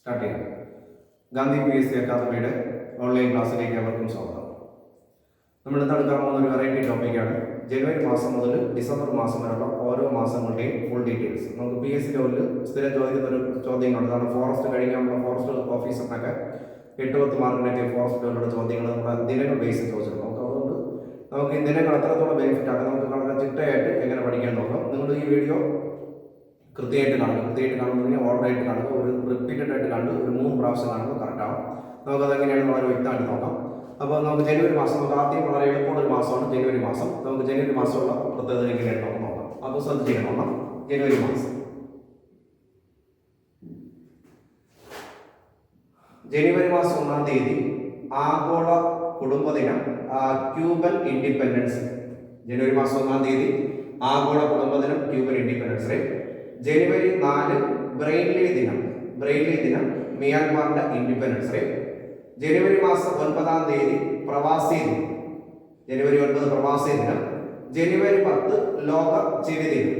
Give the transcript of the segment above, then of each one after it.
Start ചെയ്യാം. Gandhi PSC അക്കാദമിയുടെ online ക്ലാസ്സിലേക്ക് അവർക്കും സ്വാഗതം. നമ്മൾ ഇന്ന് എടുക്കാൻ പോകുന്ന ഒരു വെറൈറ്റി ടോപ്പിക്കാണ് ജനുവരി മാസം മുതൽ ഡിസംബർ മാസം വരെയുള്ള ഓരോ മാസങ്ങളുടെയും ഫുൾ ഡീറ്റെയിൽസ്. നമുക്ക് PSC ലെവലിൽ സ്ഥിരം ചോദിക്കുന്ന ഒരു ചോദ്യങ്ങളുണ്ട്. അതാണ് ഫോറസ്റ്റ് കഴിഞ്ഞാൽ നമ്മുടെ ഫോറസ്റ്റ് ഓഫീസറിനൊക്കെ 8-10 മാർക്കിനൊക്കെ ഫോറസ്റ്റ് ലെവലിലുള്ള ചോദ്യങ്ങൾ നമ്മുടെ ദിനങ്ങൾ ബേസിൽ ചോദിച്ചിട്ടുണ്ട്. അതുകൊണ്ട് നമുക്ക് ഈ ദിനങ്ങൾ എത്രത്തോളം ബെനിഫിറ്റ് ആക്കാം, നമുക്ക് വളരെ ചിട്ടയായിട്ട് എങ്ങനെ പഠിക്കാൻ നോക്കാം. നിങ്ങൾ ഈ വീഡിയോ കൃത്യമായിട്ട് കാണുന്നതിന് ഓർഡറായിട്ട് കാണുക, ഒരു റിപ്പീറ്റഡ് ആയിട്ട് കണ്ട് ഒരു 3 പ്രാവശ്യം കാണുമ്പോൾ കറക്റ്റാവും. നമുക്കതെങ്ങനെയാണ് വളരെ വ്യക്തമായിട്ട് നോക്കാം. അപ്പോൾ നമുക്ക് ജനുവരി മാസം, നമുക്ക് ആദ്യം വളരെ എളുപ്പമുള്ള ഒരു മാസമാണ് ജനുവരി മാസം. നമുക്ക് ജനുവരി മാസമുള്ള പ്രത്യേകത എങ്ങനെയാണ് നമുക്ക് നോക്കാം. അപ്പോൾ ശ്രദ്ധിച്ച് നോക്കാം. ജനുവരി മാസം, ജനുവരി മാസം 1-ാം തീയതി ആഗോള കുടുംബദിനം, ക്യൂബൻ ഇൻഡിപെൻഡൻസ്. ജനുവരി മാസം 1-ാം തീയതി ആഗോള കുടുംബദിനം, ക്യൂബൻ ഇൻഡിപെൻഡൻസ് ഡേ. ജനുവരി 4 ബ്രെയിൻലി ദിനം, മിയാൻമാറിന്റെ ഇൻഡിപെൻഡൻസ് ഡേ. ജനുവരി മാസം 9-ാം തീയതി പ്രവാസി ദിനം, ജനുവരി 9 പ്രവാസി ദിനം. ജനുവരി 10 ലോക ചിരി ദിനം.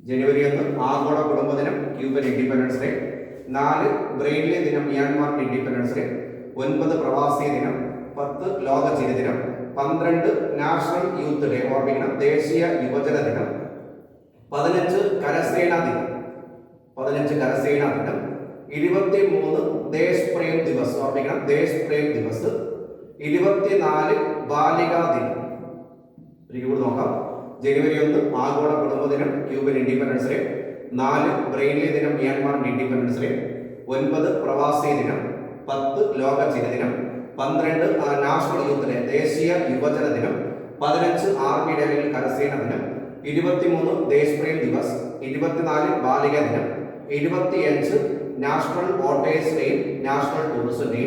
ജനുവരി 1 ആഗോള കുടുംബദിനം, ക്യൂബൻ ഇൻഡിപെൻഡൻസ് ഡേ. 4 ബ്രെയിൻലി ദിനം, മിയാൻമാറിന്റെ ഇൻഡിപെൻഡൻസ് ഡേ. 9 പ്രവാസി ദിനം. 10 ലോക ചിരി ദിനം. 12 നാഷണൽ യൂത്ത് ഡേ, ഓർമ്മിക്കണം, ദേശീയ യുവജന ദിനം. 15 കരസേനാ ദിനം, 23 ദേശ് പ്രേം ദിവസ്, ഓർമ്മിക്കണം, ദേശ് പ്രേം ദിവസ്. 24 ബാലികാ ദിനം. ഒരിക്കൽ നോക്കാം. ജനുവരി 1 ആഗോള കുടുംബദിനം, ക്യൂബൻ ഇൻഡിപെൻഡൻസ് ഡേ. 4 ബ്രെയിൻലി ദിനം, മിയാൻമാറിന്റെ ഇൻഡിപെൻഡൻസ് ഡേ. 9 പ്രവാസി ദിനം. 10 ലോക ചിരി ദിനം. 12 നാഷണൽ യൂത്ത് ഡേ, ദേശീയ യുവജന ദിനം. 15 ആർമി ഡേ അല്ലെങ്കിൽ കരസേന ദിനം. 23 ദേശ് പ്രേം ദിവസ്. 24 ബാലിക ദിനം. 25 national voters day, national tourism day.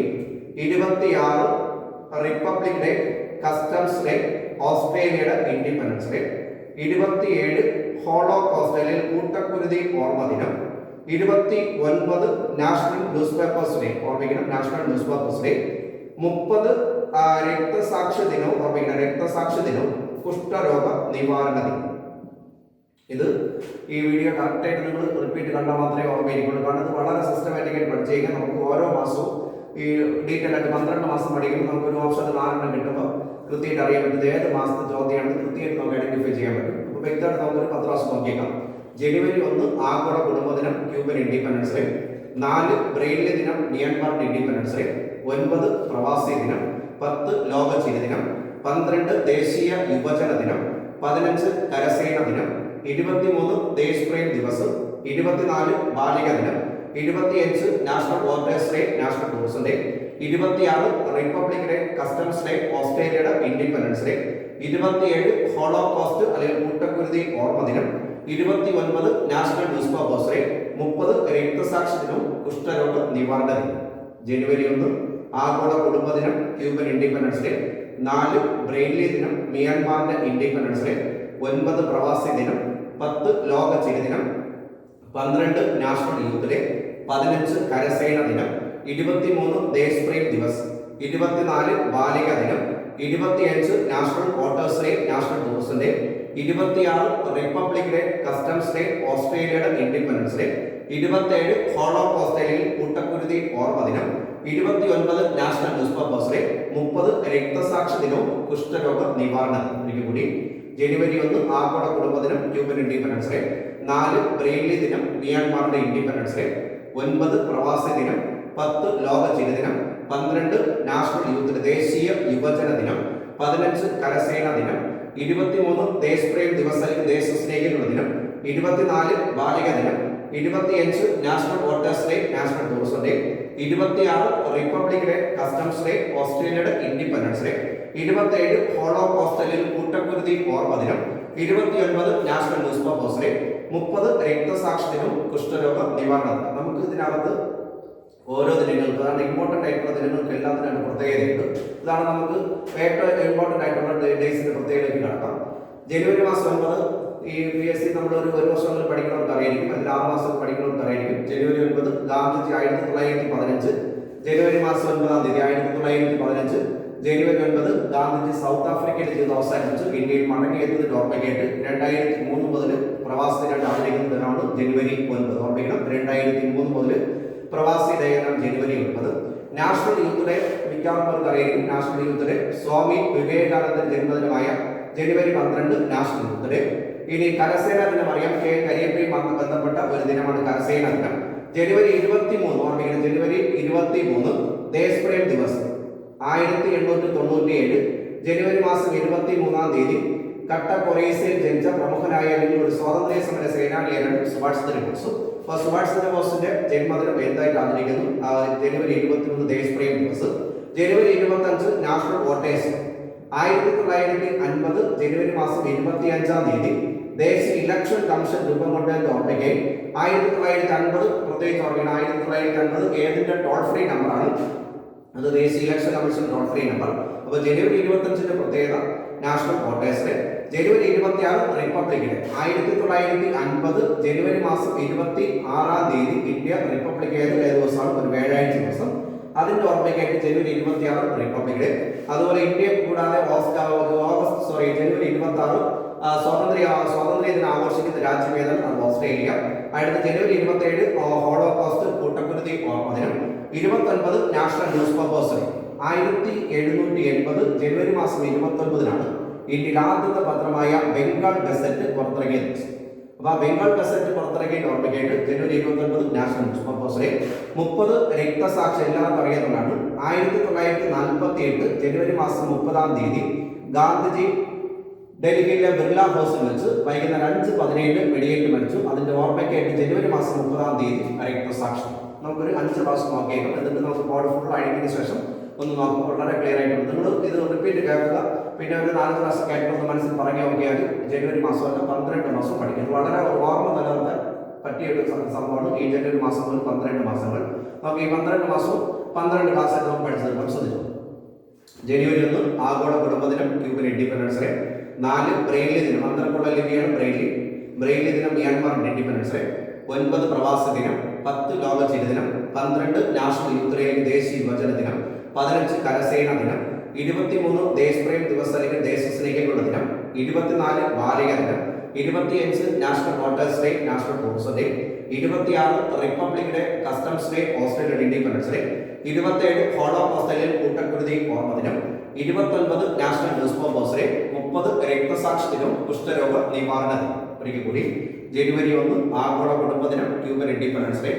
26 republic day, customs day, ഓസ്ട്രേലിയയുടെ ഇൻഡിപെൻഡൻസ് ഡേ. 27 ഹോളോകോസ്റ്റ് അല്ലെങ്കിൽ കൂട്ടക്കുരുതി ഓർമ്മ ദിനം. 29 നാഷണൽ ന്യൂസ് പേപ്പേഴ്സ് ഡേ, ഓർമ്മിക്കണം, നാഷണൽ ന്യൂസ് പേപ്പേഴ്സ് ഡേ. 30 രക്തസാക്ഷി ദിനവും, ഓർമ്മിക്കണം, രക്തസാക്ഷി ദിനവും കുഷ്ഠരോഗ നിവാരണ ദിനം. ഇത് ഈ വീഡിയോ കറക്റ്റായിട്ട് നിങ്ങൾ റിപ്പീറ്റ് കണ്ടാൽ മാത്രമേ ഓർമ്മയിരിക്കുള്ളൂ. കാരണം ഇത് വളരെ സിസ്റ്റമാറ്റിക് ആയിട്ട് പഠിച്ചു കഴിഞ്ഞാൽ നമുക്ക് ഓരോ മാസവും ഈ ഡീറ്റെയിൽ ആയിട്ട് 12 മാസം പഠിക്കുമ്പോൾ നമുക്ക് ഒരു ഓപ്ഷൻ 4 കിട്ടുമ്പോൾ കൃത്യമായിട്ട് അറിയാൻ പറ്റും ഏത് മാസത്തെ ചോദ്യമാണെന്ന് കൃത്യമായിട്ട് നമുക്ക് ഐഡന്റിഫൈ ചെയ്യാൻ പറ്റും. അപ്പോൾ വ്യക്തമായിട്ട് നമുക്കൊരു 10 പ്രാവശ്യം നോക്കിയേക്കാം. ജനുവരി 1 ആഗോള കുടുംബദിനം, ക്യൂബൻ ഇൻഡിപെൻഡൻസ് ഡേ. 4 ബ്രെയിൻലി ദിനം, മിയാൻമാറിന്റെ ഇൻഡിപെൻഡൻസ് ഡേ. 9 പ്രവാസി ദിനം. 10 ലോക ചിരി ദിനം. 12 ദേശീയ യുവജന ദിനം. 15 കരസേന ദിനം. 23 ദേശ് പ്രേം ദിവസ്. 24 ബാലിക ദിനം. 25 national voters day, national tourism day. 26 republic day, customs day, ഓസ്ട്രേലിയയുടെ ഇൻഡിപെൻഡൻസ് ഡേ. 27 ഹോളോകോസ്റ്റ് അല്ലെങ്കിൽ കൂട്ടക്കുരുതി ഓർമ്മ ദിനം. 29 നാഷണൽ ന്യൂസ് പേപ്പേഴ്സ് ഡേ. 30 രക്തസാക്ഷി ദിനവും കുഷ്ഠരോഗ നിവാരണ ദിനം. ജനുവരി 1 ആഗോള കുടുംബദിനം, ക്യൂബൻ ഇൻഡിപെൻഡൻസ് ഡേ. 4 ബ്രെയിൻലി ദിനം, മിയാൻമാറിന്റെ ഇൻഡിപെൻഡൻസ് ഡേ. 9 പ്രവാസി ദിനം. 10 ലോക ചിരി ദിനം. 12 നാഷണൽ യൂത്ത് ഡേ. 15 കരസേന ദിനം. 23 ദേശ് പ്രേം ദിവസ്. 24 ബാലിക ദിനം. 25 national voters day, national tourism day. 26 republic day, customs day, ഓസ്ട്രേലിയയുടെ ഇൻഡിപെൻഡൻസ് ഡേ. 27 ഹോളോകോസ്റ്റ് അല്ലെങ്കിൽ കൂട്ടക്കുരുതി ഓർമ്മ ദിനം. 29 നാഷണൽ ന്യൂസ് പേപ്പേഴ്സ് ഡേ. 30 രക്തസാക്ഷി ദിനവും കുഷ്ഠരോഗ നിവാരണ ദിനം. കൂടി ജനുവരി 1 ആഗോള കുടുംബദിനം, ക്യൂബൻ ഇൻഡിപെൻഡൻസ് ഡേ. 4 ബ്രെയിൻലി ദിനം, മിയാൻമാറിന്റെ ഇൻഡിപെൻഡൻസ് ഡേ. 9 പ്രവാസി ദിനം. 10 ലോക ചിരി ദിനം. 12 നാഷണൽ യൂത്ത് ഡേ, ദേശീയ യുവജന ദിനം. 15 കരസേന ദിനം. 23 ദേശ് പ്രേം ദിവസ് അല്ലെങ്കിൽ ദേശസ്നേഹികളുടെ ദിനം. 24 ബാലിക ദിനം. 25 national voters day, national tourism day. 26 republic day, customs day, ഓസ്ട്രേലിയയുടെ ഇൻഡിപെൻഡൻസ് ഡേ. 27 ഹോളോകോസ്റ്റ് അല്ലെങ്കിൽ കൂട്ടക്കുരുതി ഓർമ്മ ദിനം. 29 നാഷണൽ ന്യൂസ് പേപ്പേഴ്സ് ഡേ. 30 രക്തസാക്ഷി ദിനവും കുഷ്ഠരോഗ നിവാരണ ദിനം. നമുക്ക് ഇതിനകത്ത് ഓരോ ദിനങ്ങൾക്ക്, അതാണ് ഇമ്പോർട്ടൻ്റ് ആയിട്ടുള്ള ദിനങ്ങൾക്ക് എല്ലാത്തിനും പ്രത്യേകതയുണ്ട്. ഇതാണ് നമുക്ക് ഏറ്റവും ഇമ്പോർട്ടൻ്റ് ആയിട്ടുള്ള ഡേയ്സിന്റെ പ്രത്യേകതയിലേക്ക് കടക്കാം. ജനുവരി മാസം 9 ഈ PSC നമ്മൾ ഒരു വർഷങ്ങളിൽ പഠിക്കണമെന്ന് അറിയായിരിക്കും, അല്ലെങ്കിൽ 6 മാസം പഠിക്കണമെന്ന് അറിയായിരിക്കും. ജനുവരി 9 ഗാന്ധിജി 1915, ജനുവരി മാസം 9-ാം തീയതി 1915 ജനുവരി 9 ഗാന്ധിജി സൗത്ത് ആഫ്രിക്കയിൽ ചെയ്ത് അവസാനിപ്പിച്ചു. ഇന്ത്യയിൽ മടങ്ങിയെത്തുന്നതിന്റെ ഓർമ്മയ്ക്കായിട്ട് 2003 മുതൽ പ്രവാസത്തിനായിട്ട് ആചരിക്കുന്നതിനാണ് ജനുവരി 9. ഓർമ്മിക്കണം, 2003 മുതൽ പ്രവാസി ഡേ എന്നാണ് ജനുവരി 9. നാഷണൽ യൂത്ത് ഡേ മിക്കവാറും അറിയാം. National youth day Swami Vivekananda ജന്മദിനമായ ജനുവരി 12 നാഷണൽ യൂത്ത് ഡേ. ഇനി കരസേനാ ദിനം അറിയാം. കരിയപ്പയുമായി ബന്ധപ്പെട്ട ഒരു ദിനമാണ് കരസേനാ ദിനം. ജനുവരി 23 ഓർമ്മിക്കണം. ജനുവരി 23 ദേശപ്രേം ദിവസ്. 1897 ജനുവരി മാസം 23-ാം തീയതി കട്ടക്കൊറീസയിൽ ജനിച്ച പ്രമുഖനായ ഒരു സ്വാതന്ത്ര്യ സമര സേനാനിയാണ് സുഭാഷ് ചന്ദ്രബോസ്. അപ്പോൾ സുഭാഷ് ചന്ദ്രബോസിന്റെ ജന്മദിനം എന്തായിട്ട് ആചരിക്കുന്നു? ജനുവരി 23 ദേശപ്രേം ദിവസ്. ജനുവരി 25 നാഷണൽ വോട്ടേഴ്സ്. 1950 ജനുവരി മാസം 25-ാം തീയതി ദേശീയ ഇലക്ഷൻ കമ്മീഷൻ രൂപം കൊണ്ടതിന്റെ ഓർമ്മയ്ക്കായി 1950 പ്രത്യേകിച്ച് ഓർമ്മിക്കണം. 1950 ഏതിന്റെ ടോൾ ഫ്രീ നമ്പറാണ്? അത് ദേശീയ election commission toll free number. അപ്പോൾ ജനുവരി 25-ന്റെ പ്രത്യേകത നാഷണൽ വോട്ടേഴ്സ് ഡേ. ജനുവരി 26 റിപ്പബ്ലിക് ഡേ. 1950 ജനുവരി മാസം 26-ാം തീയതി ഇന്ത്യ റിപ്പബ്ലിക് ഏത് ദിവസമാണ്? ഒരു വ്യാഴാഴ്ച ദിവസം. അതിന്റെ ഓർമ്മയ്ക്കായിട്ട് ജനുവരി 26 റിപ്പബ്ലിക് ഡേ. അതുപോലെ ഇന്ത്യ കൂടാതെ ജനുവരി 26 സ്വാതന്ത്ര്യ ദിനം ആഘോഷിക്കുന്ന രാജ്യമേതാണ്? അത് ഓസ്ട്രേലിയ. അടുത്ത ജനുവരി 27 ഹോളോകോസ്റ്റ് കൂട്ടക്കുരുതി ഓർമ്മ ദിനം. 29 നാഷണൽ ന്യൂസ് പേപ്പേഴ്സ് ഡേ. 1780 ജനുവരി മാസം 29-നാണ് ഇന്ത്യയിലെ ആദ്യത്തെ പത്രമായ ബംഗാൾ ഗസറ്റ് പുറത്തിറങ്ങിയത്. അപ്പോൾ ആ ബംഗാൾ ഗസറ്റ് പുറത്തിറങ്ങിയ ഓർമ്മയ്ക്കായിട്ട് ജനുവരി 29 നാഷണൽ ന്യൂസ് പേപ്പേഴ്സ് ഡേ. 30 രക്തസാക്ഷി എല്ലാവർക്കും അറിയുന്നതാണ്. 1948 ജനുവരി മാസം 30-ാം തീയതി ഗാന്ധിജി ഡൽഹിയിലെ ബിർള ഹൗസിൽ വെച്ച് വൈകുന്നേരം 5:17 വെടിയേറ്റ് മരിച്ചു. അതിന്റെ ഓർമ്മയ്ക്കായിട്ട് ജനുവരി മാസം 30-ാം തീയതി രക്തസാക്ഷി. നമുക്കൊരു 5 പ്രാവശ്യം നോക്കിയേക്കാം. എന്നിട്ട് നമുക്ക് ബോർഡ് ഫുൾ അഴിഞ്ഞതിന് ശേഷം ഒന്ന് നോക്കുമ്പോൾ വളരെ ക്ലിയർ ആയിട്ട് നിങ്ങൾ ഇത് റിപ്പീറ്റ് കേൾക്കുക. പിന്നെ ഒരു 4 പ്രാവശ്യം കേൾക്കുമ്പോൾ മനസ്സിൽ പറഞ്ഞു നോക്കിയാൽ ജനുവരി മാസമല്ല 12 മാസം പഠിക്കും. ഇത് വളരെ ഓർമ്മ നിലനിർത്താൻ പറ്റിയ ഒരു സംഭവമാണ്. ഈ ജനുവരി മാസം മുതൽ 12 മാസങ്ങൾ നമുക്ക് ഈ 12 മാസവും 12 ക്ലാസ്സായിട്ട് നമുക്ക് പഠിച്ചെടുക്കാൻ ശ്രദ്ധിച്ചു. ജനുവരി 1 ആഗോള കുടുംബദിനം, ക്യൂബൻ ഇൻഡിപെൻഡൻസ് ഡേ. 4 ബ്രെയിലി ദിനം, അന്തർക്കുള്ള ലിപിയാണ് ബ്രെയിലി ദിനം, മ്യാൻമാറിന്റെ ഇൻഡിപെൻഡൻസ് ഡേ. 9 പ്രവാസി ദിനം. 10 ലോക ചിരിദിനം. 12 നാഷണൽ യൂത്ത് ഡേ ദേശീയ യുവജന ദിനം. 15 കരസേന ദിനം. 23 ദേശപ്രേം ദിവസ് അല്ലെങ്കിൽ ദേശസ്നേഹികളുടെ ദിനം. 24 ബാലിക ദിനം. 25 national voters day, national tourism day. 26 republic day, customs day, Australian independence day. 27 ഹോളോകോസ്റ്റിൽ കൂട്ടക്കുരുതി ഓർമ്മ ദിനം. 29 നാഷണൽ ന്യൂസ് പേപ്പേഴ്സ് ഡേ. 30 രക്തസാക്ഷി ദിനം, കുഷ്ഠരോഗ നിവാരണ ദിനം. ഒരിക്കൽ കൂടി ജനുവരി 1 ആഗോള കുടുംബദിനം, ക്യൂബൻ ഇൻഡിപെൻഡൻസ് ഡേ.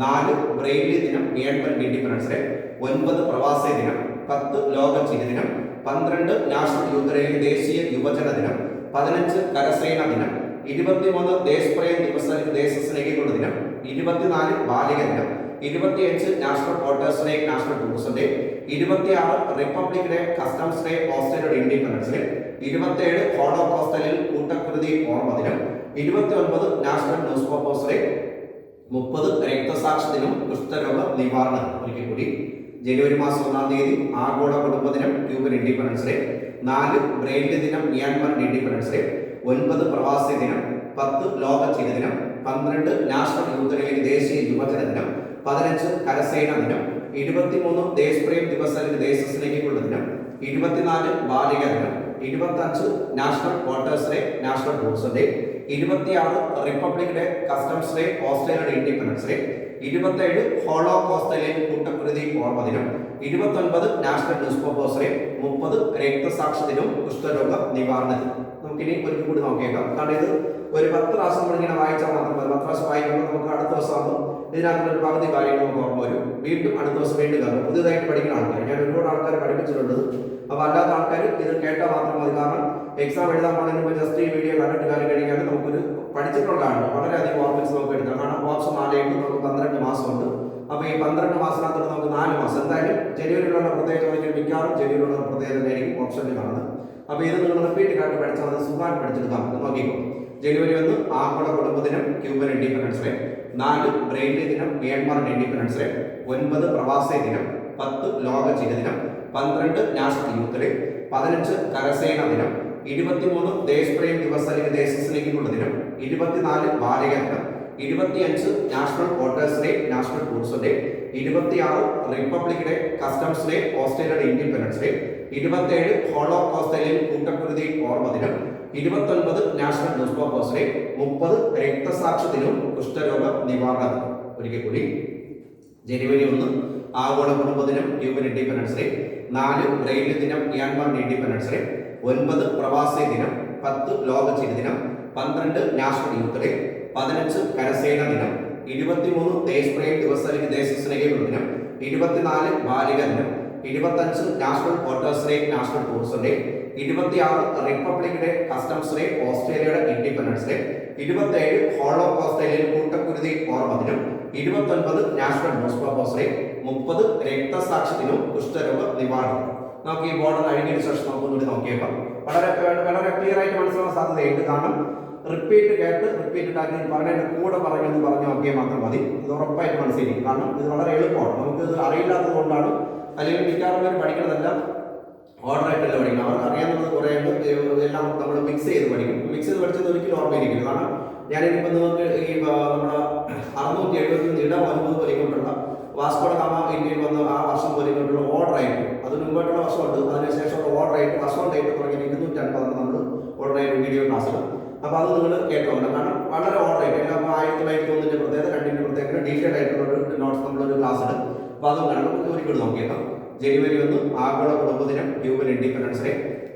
4 ബ്രെയിലി ദിനം, മ്യാൻമാർ ഇൻഡിപെൻഡൻസ് ഡേ. 9 പ്രവാസി ദിനം. 10 ലോക ചിരി ദിനം. 12 നാഷണൽ യൂത്ത് ഡേ ദേശീയ യുവജന ദിനം. 15 കരസേന ദിനം. 23 ദേശപ്രേം ദിവസ് അല്ലെങ്കിൽ ദേശസ്നേഹികളുടെ ദിനം. 24 ബാലിക ദിനം. 25 national voters day, national tourism day. 26 republic day, customs day, Australian independence day. 27 ഹോളോകോസ്റ്റിൽ കൂട്ടക്കുരുതി ഓർമ്മ ദിനം. 29 നാഷണൽ ന്യൂസ് പേപ്പേഴ്സ് ഡേ. 30 രക്തസാക്ഷി ദിനം, കുഷ്ഠരോഗ നിവാരണ ദിനം. ഒരിക്കൽ കൂടി ജനുവരി മാസം 1-ാം തീയതി ആഗോള കുടുംബദിനം, ക്യൂബൻ ഇൻഡിപെൻഡൻസ് ഡേ. 4 ബ്രെയിലി ദിനം, മ്യാൻമാർ ഇൻഡിപെൻഡൻസ് ഡേ. 9 പ്രവാസി ദിനം. 10 ലോക ചിരി ദിനം. 12 നാഷണൽ യൂത്ത് ഡേ ദേശീയ യുവജന ദിനം. 15 കരസേന ദിനം. 23 ദേശപ്രേം ദിവസ് അല്ലെങ്കിൽ ദേശസ്നേഹികളുടെ ദിനം. 24 ബാലിക ദിനം. 25 national voters day, national tourism day. 26 republic day, customs day, Australian independence day. 27 ഹോളോകോസ്റ്റിൽ കൂട്ടക്കുരുതി ഓർമ്മ ദിനം. 29 നാഷണൽ ന്യൂസ് പേപ്പേഴ്സ് ഡേ. 30 രക്തസാക്ഷി ദിനം, കുഷ്ഠരോഗ നിവാരണ ദിനം. നമുക്കിനി ഒരിക്കൽ കൂടി നോക്കിയേക്കാം. കാരണം ഇത് ഒരു 10 പ്രാവശ്യം നമ്മളിങ്ങനെ വായിച്ചാൽ മാത്രം മതി. 10 പ്രാവശ്യം വായിക്കുമ്പോൾ നമുക്ക് അടുത്ത ദിവസം ആകുമ്പോൾ ഇതിനകത്ത് ഒരു പകുതി കാര്യങ്ങൾ നമുക്ക് ഓർമ്മ വരും. വീണ്ടും അടുത്ത ദിവസം വീണ്ടും കാണും. പുതിയതായിട്ട് പഠിക്കുന്ന ആൾക്കാർ, ഞാൻ ഒരുപാട് ആൾക്കാരെ പഠിപ്പിച്ചിട്ടുണ്ട്. അപ്പോൾ അല്ലാത്ത ആൾക്കാർ ഇത് കേട്ടാൽ മാത്രം മതി. കാരണം എക്സാം എഴുതാൻ പോകുന്നതിന് ജസ്റ്റ് ഈ വീഡിയോ കണ്ടിട്ട് കാര്യം കഴിക്കാതെ നമുക്കൊരു പഠിച്ചിട്ടുള്ളതാണ് വളരെയധികം ഓർമ്മിച്ച് നമുക്ക് എടുക്കാം. കാരണം ഓപ്ഷൻ 4 നമുക്ക് 12 മാസമുണ്ട്. അപ്പോൾ ഈ 12 മാസത്തിനകത്ത് നമുക്ക് 4 മാസം എന്തായാലും ജനുവരിയിലുള്ള പ്രത്യേകത മിക്കവാറും ജനുവരിയിലുള്ള പ്രത്യേകത തന്നെയായിരിക്കും ഓപ്ഷനിൽ കാണുന്നത്. അപ്പോൾ ഇത് നിങ്ങൾ റിപ്പീറ്റ് കാട്ടി പഠിച്ചാൽ അത് സുഖമായിട്ട് പഠിച്ചെടുക്കാം. നോക്കിക്കോ. ജനുവരി 1 ആഗോള കുടുംബദിനം, ക്യൂബൻ ഇൻഡിപെൻഡൻസ് ഡേ. 4 ബ്രെയിലി ദിനം, മ്യാൻമാർ ഇൻഡിപെൻഡൻസ് ഡേ. 9 പ്രവാസി ദിനം. 10 ലോക ചിരി ദിനം. 12 നാഷണൽ യൂത്ത് ഡേ. 15 കരസേന ദിനം. 23 ദേശപ്രേം ദിവസ് അല്ലെങ്കിൽ ദേശസ്നേഹികളുടെ ദിനം. 24 ബാലിക ദിനം. 25 national voters day, national tourism day. 26 republic day, customs day, Australian independence day. 27 ഹോളോകോസ്റ്റിൽ കൂട്ടക്കുരുതി ഓർമ്മ ദിനം. 29 നാഷണൽ ന്യൂസ് പേപ്പേഴ്സ് ഡേ. 30 രക്തസാക്ഷി ദിനവും കുഷ്ഠരോഗ നിവാരണ ദിനം. ഒരിക്കൽ കൂടി ജനുവരി 1 ആഗോള കുടുംബ ദിനം, ഹ്യൂമൻ ഇൻഡിപെൻഡൻസ് ഡേ. 4 ബ്രെയിൽ ദിനം, മ്യാൻമാർ ഇൻഡിപെൻഡൻസ് ഡേ. 9 പ്രവാസി ദിനം. 10 ലോക ചിരി ദിനം. 12 നാഷണൽ യൂത്ത് ഡേ. 15 കരസേന ദിനം. 23 ദേശപ്രേം ദിവസ് അല്ലെങ്കിൽ ദേശസ്നേഹികളുടെ ദിനം. 24 ബാലിക ദിനം. 25 national voters day, national tourism day. 26 republic day, customs day, ഓസ്ട്രേലിയയുടെ ഇൻഡിപെൻഡൻസ് ഡേ. 27 ഹോളോകോസ്റ്റ് അല്ലെങ്കിൽ കൂട്ടക്കുരുതി ഓർമ്മ ദിനം. 29 നാഷണൽ ന്യൂസ് പേപ്പേഴ്സ് ഡേ. 30 രക്തസാക്ഷി ദിനവും കുഷ്ഠരോഗ നിവാരണം. നമുക്ക് ഈ ബോർഡ് കഴിഞ്ഞതിന് ശേഷം നമുക്കൊന്നുകൂടി നോക്കിയേക്കാം. വളരെ ക്ലിയർ ആയിട്ട് മനസ്സിലാക്കാൻ സാധ്യതയുണ്ട്. കാരണം റിപ്പീറ്റ് കേട്ട് റിപ്പീറ്റ് ആയിട്ട് പറഞ്ഞതിന്റെ കൂടെ പറഞ്ഞെന്ന് പറഞ്ഞു നോക്കിയാൽ മാത്രം മതി. ഇത് ഉറപ്പായിട്ട് മനസ്സിലാക്കും. കാരണം ഇത് വളരെ എളുപ്പമാണ്. നമുക്ക് ഇത് അറിയില്ലാത്തത് കൊണ്ടാണ്, അല്ലെങ്കിൽ മിക്കവാറും പഠിക്കുന്നതെല്ലാം ഓർഡർ ആയിട്ടല്ല പഠിക്കണം. അവർക്ക് അറിയാവുന്നത് കുറേ എല്ലാം നമ്മൾ മിക്സ് ചെയ്ത് പഠിക്കും. മിക്സ് ചെയ്ത് പഠിച്ചത് ഒരിക്കലും ഓർമ്മയിരിക്കില്ല. കാരണം ഞാനിപ്പോൾ നിങ്ങൾക്ക് ഈ നമ്മുടെ 671 ഇടം 9 പോലെക്കൊണ്ടുള്ള വാസ്കോഡ ഗാമ ഇന്ത്യയിൽ വന്ന ആ വർഷം പോലെക്കൊണ്ടുള്ള ഓർഡർ ആയിട്ട്, അതിന് മുമ്പായിട്ടുള്ള വർഷമുണ്ട്, അതിനുശേഷമുള്ള ഓർഡർ ആയിട്ട് വർഷം ഡേറ്റ് തുടങ്ങി 250 നമ്മൾ ഓർഡർ ആയിട്ട് വീഡിയോ ക്ലാസ്സിൽ. അപ്പോൾ അത് നിങ്ങൾ കേട്ടോണം. കാരണം വളരെ ഓർഡർ ആയിട്ട് എല്ലാം 1901 പ്രത്യേകത, 2 പ്രത്യേകത ഡീറ്റെയിൽ ആയിട്ടുള്ള ഒരു നോട്ട്സ് നമ്മളൊരു ക്ലാസ് ഇടും. അപ്പോൾ അതും കാണാം. നമുക്ക് ഒരിക്കലും നോക്കിയേക്കാം. ജനുവരി 1 ആഗോള കുടുംബ ദിനം, ഹ്യൂമൻ ഇൻഡിപെൻഡൻസ് ഡേ.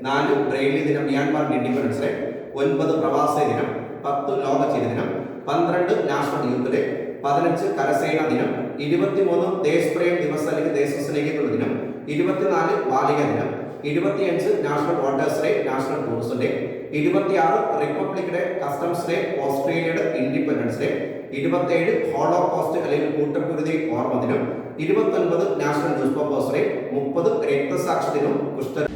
4 ബ്രെയിലി ദിനം, മ്യാൻമാർ ഇൻഡിപെൻഡൻസ് ഡേ. 9 പ്രവാസി ദിനം. 10 ലോക ചിരി ദിനം. 12 നാഷണൽ യൂത്ത് ഡേ. 15 കരസേന ദിനം. 23 ദേശപ്രേം ദിവസ് അല്ലെങ്കിൽ ദേശസ്നേഹികളുടെ ദിനം. 24 ബാലിക ദിനം. 25 national voters day, national tourism day. 26 republic day, customs day, ഓസ്ട്രേലിയയുടെ ഇൻഡിപെൻഡൻസ് ഡേ. 27 ഹോളോകോസ്റ്റ് അല്ലെങ്കിൽ കൂട്ടക്കുരുതി ഓർമ്മ ദിനം. 29 നാഷണൽ ന്യൂസ് പേപ്പേഴ്സ് ഡേ. 30 രക്തസാക്ഷി ദിനവും കുഷ്ഠ